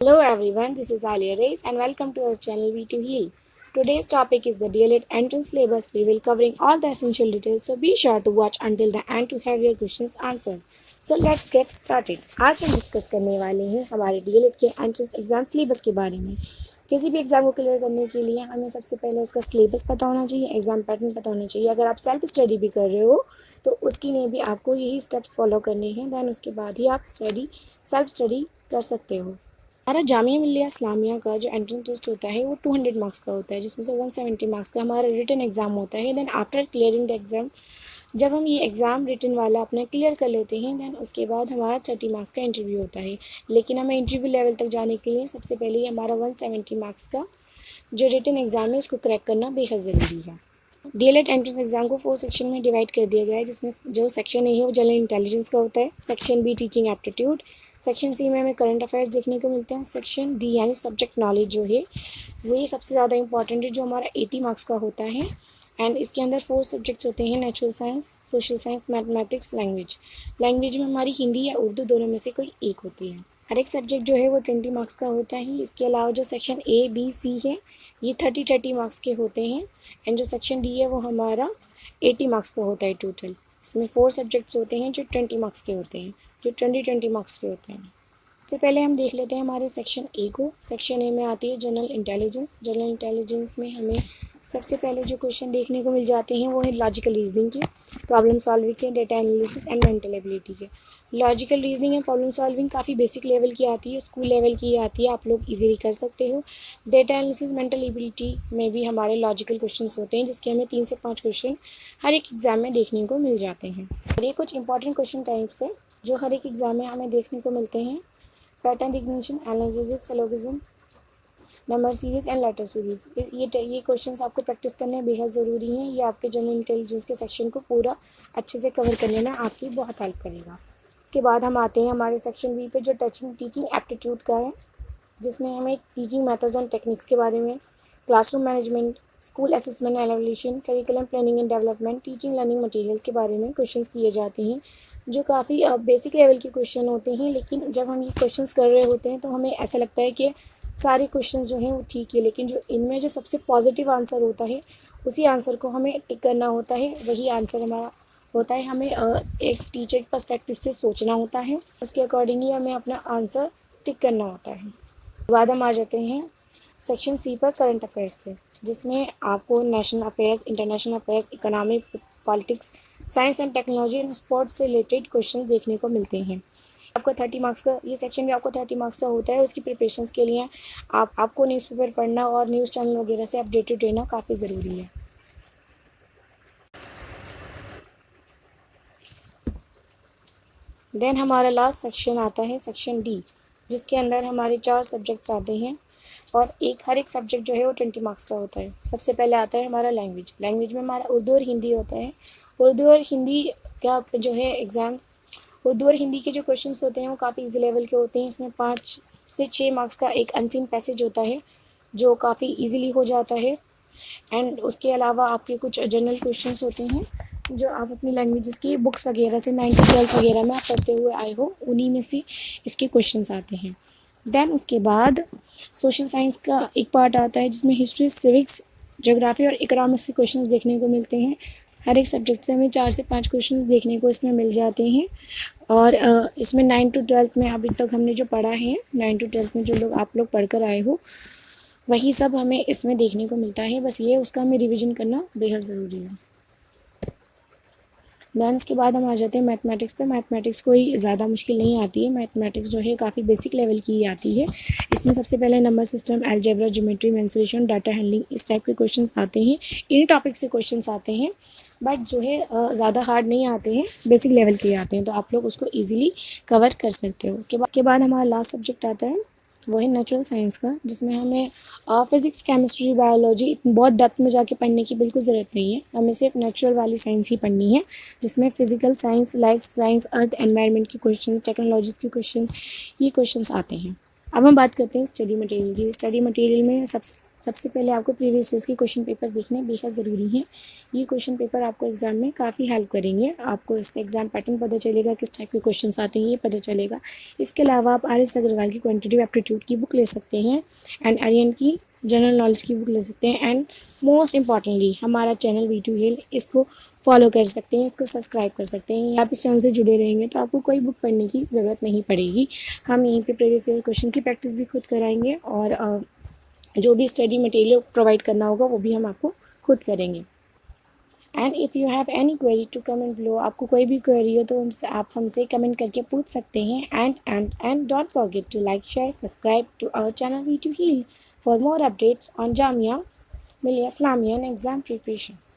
Hello everyone, this is Alia Reis and welcome to our channel V2 Heal. Today's topic is the DLED entrance syllabus. We will covering all the essential details, so be sure to watch until the end to have your questions answered. So let's get started. आज हम discuss करने वाले हैं हमारे DLED के entrance exam syllabus के बारे में। किसी भी एग्जाम को क्लियर करने के लिए हमें सबसे पहले उसका सिलेबस पता होना चाहिए, एग्जाम पैटर्न पता होना चाहिए। अगर आप सेल्फ स्टडी भी कर रहे हो तो उसके लिए भी आपको यही स्टेप्स फॉलो करने हैं, देन उसके बाद ही आप सेल्फ स्टडी कर सकते हो। हमारा जामिया मिल्लिया इस्लामिया का जो एंट्रेंस टेस्ट होता है वो 200 मार्क्स का होता है, जिसमें से 170 मार्क्स का हमारा रिटन एग्ज़ाम होता है। Then after clearing the exam, जब हम ये एग्ज़ाम रिटन वाला अपना क्लियर कर लेते हैं, देन उसके बाद हमारा 30 मार्क्स का इंटरव्यू होता है। लेकिन हमें इंटरव्यू लेवल तक जाने के लिए सबसे पहले हमारा 170 मार्क्स का जो रिटन एग्ज़ाम है उसको क्रैक करना बेहद ज़रूरी है। DLED एंट्रेंस एग्जाम को 4 सेक्शन में डिवाइड कर दिया गया है, जिसमें जो सेक्शन ए है वो जनरल इंटेलिजेंस का होता है, section B teaching aptitude, section C में हमें करंट अफेयर्स देखने को मिलते हैं, सेक्शन डी यानी सब्जेक्ट नॉलेज जो है वो ये सबसे ज़्यादा इंपॉर्टेंट है, जो हमारा 80 मार्क्स का होता है। एंड इसके अंदर 4 सब्जेक्ट्स होते हैं, natural science, social science, mathematics, language में हमारी हिंदी या उर्दू दोनों में से कोई एक होती है। हर एक सब्जेक्ट जो है वो 20 मार्क्स का होता है। इसके अलावा जो सेक्शन ए बी सी है ये 30 मार्क्स के होते हैं, एंड जो सेक्शन डी है वो हमारा 80 मार्क्स का होता है टोटल। इसमें 4 सब्जेक्ट्स होते हैं जो 20 मार्क्स के होते हैं, जो 20 मार्क्स के होते हैं। सबसे पहले हम देख लेते हैं हमारे सेक्शन ए को। सेक्शन ए में आती है जनरल इंटेलिजेंस। जनरल इंटेलिजेंस में हमें सबसे पहले जो क्वेश्चन देखने को मिल जाते हैं वो है लॉजिकल रीजनिंग के, प्रॉब्लम सॉल्विंग के, data analysis and mental ability के। Logical reasoning and problem solving काफ़ी बेसिक लेवल की आती है, स्कूल लेवल की आती है, आप लोग इजीली कर सकते हो। डेटा एनालिसिस, मेंटल एबिलिटी में भी हमारे लॉजिकल क्वेश्चंस होते हैं, जिसके हमें 3 से 5 क्वेश्चन हर एक एग्ज़ाम में देखने को मिल जाते हैं। और ये कुछ इंपॉर्टेंट क्वेश्चन टाइप्स है जो हर एक एग्ज़ाम में हमें देखने को मिलते हैं। Pattern recognition, analysis, syllogism, number series and later series. ये क्वेश्चंस आपको प्रैक्टिस करने बेहद ज़रूरी हैं। ये आपके जनरल इंटेलिजेंस के सेक्शन को पूरा अच्छे से कवर करने में आपकी बहुत हेल्प करेगा। उसके बाद हम आते हैं हमारे सेक्शन बी पे, जो टीचिंग एप्टीट्यूड का है, जिसमें हमें टीचिंग मेथड्स एंड टेक्निक्स के बारे में, classroom management, school assessment and evolution, curriculum planning and development, teaching learning materials के बारे में क्वेश्चंस किए जाते हैं, जो काफ़ी बेसिक लेवल के क्वेश्चन होते हैं। लेकिन जब हम ये क्वेश्चंस कर रहे होते हैं तो हमें ऐसा लगता है कि सारे क्वेश्चंस जो हैं वो ठीक है, लेकिन जो इनमें जो सबसे पॉजिटिव आंसर होता है उसी आंसर को हमें टिक करना होता है, वही आंसर हमारा होता है। हमें एक टीचर के पर्सपेक्टिव से सोचना होता है, उसके अकॉर्डिंग ही हमें अपना आंसर टिक करना होता है। बाद हम आ जाते हैं सेक्शन सी पर, करंट अफेयर्स पे, जिसमें आपको national affairs, international affairs, economic, politics, science and technology and sports से रिलेटेड क्वेश्चन देखने को मिलते हैं। आपको 30 मार्क्स का ये सेक्शन भी आपको 30 मार्क्स का होता है। उसकी प्रिपरेशंस के लिए आपको न्यूज़पेपर पढ़ना और न्यूज़ चैनल वगैरह से अपडेटेड रहना काफ़ी ज़रूरी है। देन हमारा लास्ट सेक्शन आता है सेक्शन डी, जिसके अंदर हमारे 4 सब्जेक्ट्स आते हैं और हर एक सब्जेक्ट जो है वो 20 मार्क्स का होता है। सबसे पहले आता है हमारा लैंग्वेज में हमारा उर्दू और हिंदी होता है। उर्दू और हिंदी का जो है एग्ज़ाम्स, उर्दू और हिंदी के जो क्वेश्चंस होते हैं वो काफ़ी इजी लेवल के होते हैं। इसमें 5 से 6 मार्क्स का एक अनसीन पैसेज होता है जो काफ़ी इजीली हो जाता है। एंड उसके अलावा आपके कुछ जनरल क्वेश्चंस होते हैं जो आप अपनी लैंग्वेजेस की बुक्स वगैरह से 9th 12th वगैरह में आप पढ़ते हुए आए हो, उन्हीं में से इसके क्वेश्चंस आते हैं। देन उसके बाद सोशल साइंस का एक पार्ट आता है जिसमें हिस्ट्री, सिविक्स, ज्योग्राफी और इकोनॉमिक्स के क्वेश्चंस देखने को मिलते हैं। हर एक सब्जेक्ट से हमें 4 से 5 क्वेश्चंस देखने को इसमें मिल जाते हैं। और इसमें 9th to 12th में अभी तक हमने जो पढ़ा है, 9th to 12th में जो लोग आप लोग पढ़ कर आए हो वही सब हमें इसमें देखने को मिलता है। बस ये उसका हमें रिविज़न करना बेहद ज़रूरी है। दैन उसके बाद हम आ जाते हैं मैथमेटिक्स पे। मैथमेटिक्स कोई ज़्यादा मुश्किल नहीं आती है। मैथमेटिक्स जो है काफ़ी बेसिक लेवल की ही आती है। इसमें सबसे पहले number system, algebra, geometry, mensuration, data handling, इस टाइप के क्वेश्चंस आते हैं। इन्हीं टॉपिक से क्वेश्चंस आते हैं, बट जो है ज़्यादा हार्ड नहीं आते हैं, बेसिक लेवल के आते हैं, तो आप लोग उसको ईजिली कवर कर सकते हो। उसके बाद हमारा लास्ट सब्जेक्ट आता है वो है नेचुरल साइंस का, जिसमें हमें फिज़िक्स, केमिस्ट्री, बायोलॉजी बहुत डेप्थ में जाके पढ़ने की बिल्कुल ज़रूरत नहीं है। हमें सिर्फ नेचुरल वाली साइंस ही पढ़नी है, जिसमें फिजिकल साइंस, लाइफ साइंस, अर्थ एनवायरनमेंट के क्वेश्चंस, टेक्नोलॉजीज़ के क्वेश्चंस, ये क्वेश्चंस आते हैं। अब हम बात करते हैं स्टडी मटेरियल की। स्टडी मटेरियल में सबसे पहले आपको प्रीवियस ईयर्स के क्वेश्चन पेपर्स देखने बेहद ज़रूरी हैं। ये क्वेश्चन पेपर आपको एग्ज़ाम में काफ़ी हेल्प करेंगे। आपको इससे एग्ज़ाम पैटर्न पता चलेगा, किस टाइप के क्वेश्चंस आते हैं ये पता चलेगा। इसके अलावा आप आर एस अग्रवाल की क्वांटिटेटिव एप्टीट्यूड की बुक ले सकते हैं एंड आर्यन की जनरल नॉलेज की बुक ले सकते हैं एंड मोस्ट इम्पॉर्टेंटली हमारा चैनल V2 हिल, इसको फॉलो कर सकते हैं, इसको सब्सक्राइब कर सकते हैं। आप इस चैनल से जुड़े रहेंगे तो आपको कोई बुक पढ़ने की ज़रूरत नहीं पड़ेगी। हम यहीं पे प्रीवियस ईयर क्वेश्चन की प्रैक्टिस भी खुद कराएंगे और जो भी स्टडी मटेरियल प्रोवाइड करना होगा वो भी हम आपको खुद करेंगे। And if you have any query to comment below, आपको कोई भी क्वेरी हो तो आप हमसे कमेंट करके पूछ सकते हैं। And don't forget to like, share, subscribe to our channel V2 hill for more updates on Jamia Millia Islamia and exam preparations.